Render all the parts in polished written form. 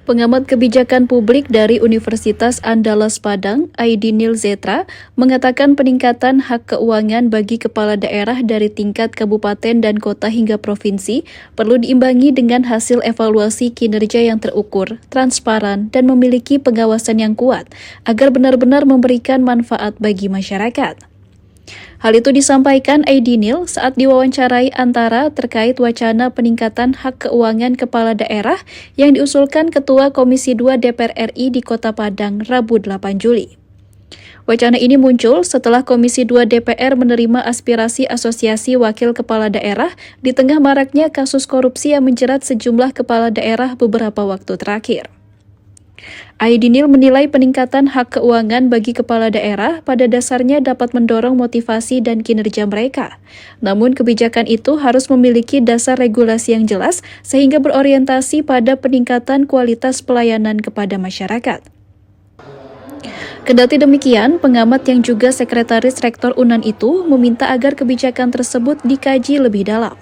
Pengamat kebijakan publik dari Universitas Andalas Padang, Aidinil Zetra, mengatakan peningkatan hak keuangan bagi kepala daerah dari tingkat kabupaten dan kota hingga provinsi perlu diimbangi dengan hasil evaluasi kinerja yang terukur, transparan, dan memiliki pengawasan yang kuat agar benar-benar memberikan manfaat bagi masyarakat. Hal itu disampaikan Aidinil saat diwawancarai Antara terkait wacana peningkatan hak keuangan kepala daerah yang diusulkan Ketua Komisi 2 DPR RI di Kota Padang, Rabu 8 Juli. Wacana ini muncul setelah Komisi 2 DPR menerima aspirasi Asosiasi Wakil Kepala Daerah di tengah maraknya kasus korupsi yang menjerat sejumlah kepala daerah beberapa waktu terakhir. Aidinil menilai peningkatan hak keuangan bagi kepala daerah pada dasarnya dapat mendorong motivasi dan kinerja mereka. Namun kebijakan itu harus memiliki dasar regulasi yang jelas sehingga berorientasi pada peningkatan kualitas pelayanan kepada masyarakat. Kendati demikian, pengamat yang juga Sekretaris Rektor UNAN itu meminta agar kebijakan tersebut dikaji lebih dalam.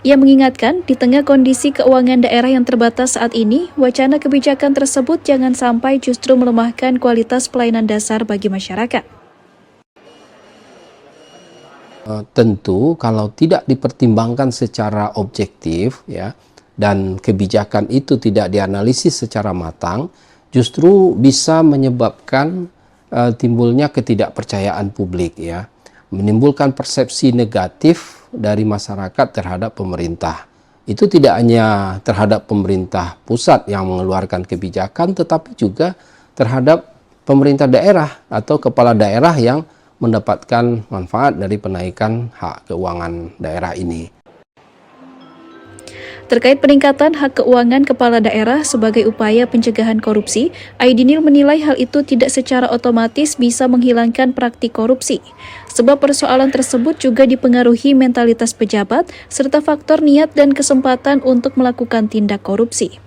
Ia mengingatkan, di tengah kondisi keuangan daerah yang terbatas saat ini, wacana kebijakan tersebut jangan sampai justru melemahkan kualitas pelayanan dasar bagi masyarakat. Tentu kalau tidak dipertimbangkan secara objektif ya, dan kebijakan itu tidak dianalisis secara matang, justru bisa menyebabkan timbulnya ketidakpercayaan publik ya, menimbulkan persepsi negatif dari masyarakat terhadap pemerintah. Itu tidak hanya terhadap pemerintah pusat yang mengeluarkan kebijakan, tetapi juga terhadap pemerintah daerah atau kepala daerah yang mendapatkan manfaat dari penaikan hak keuangan daerah ini. Terkait peningkatan hak keuangan kepala daerah sebagai upaya pencegahan korupsi, Aidinil menilai hal itu tidak secara otomatis bisa menghilangkan praktik korupsi. Sebab persoalan tersebut juga dipengaruhi mentalitas pejabat serta faktor niat dan kesempatan untuk melakukan tindak korupsi.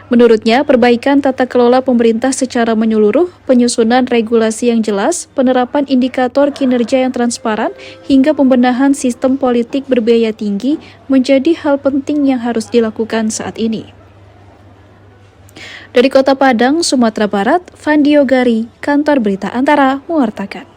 Menurutnya, perbaikan tata kelola pemerintah secara menyeluruh, penyusunan regulasi yang jelas, penerapan indikator kinerja yang transparan, hingga pembenahan sistem politik berbiaya tinggi menjadi hal penting yang harus dilakukan saat ini. Dari Kota Padang, Sumatera Barat, Fandi Yogari, Kantor Berita Antara, mewartakan.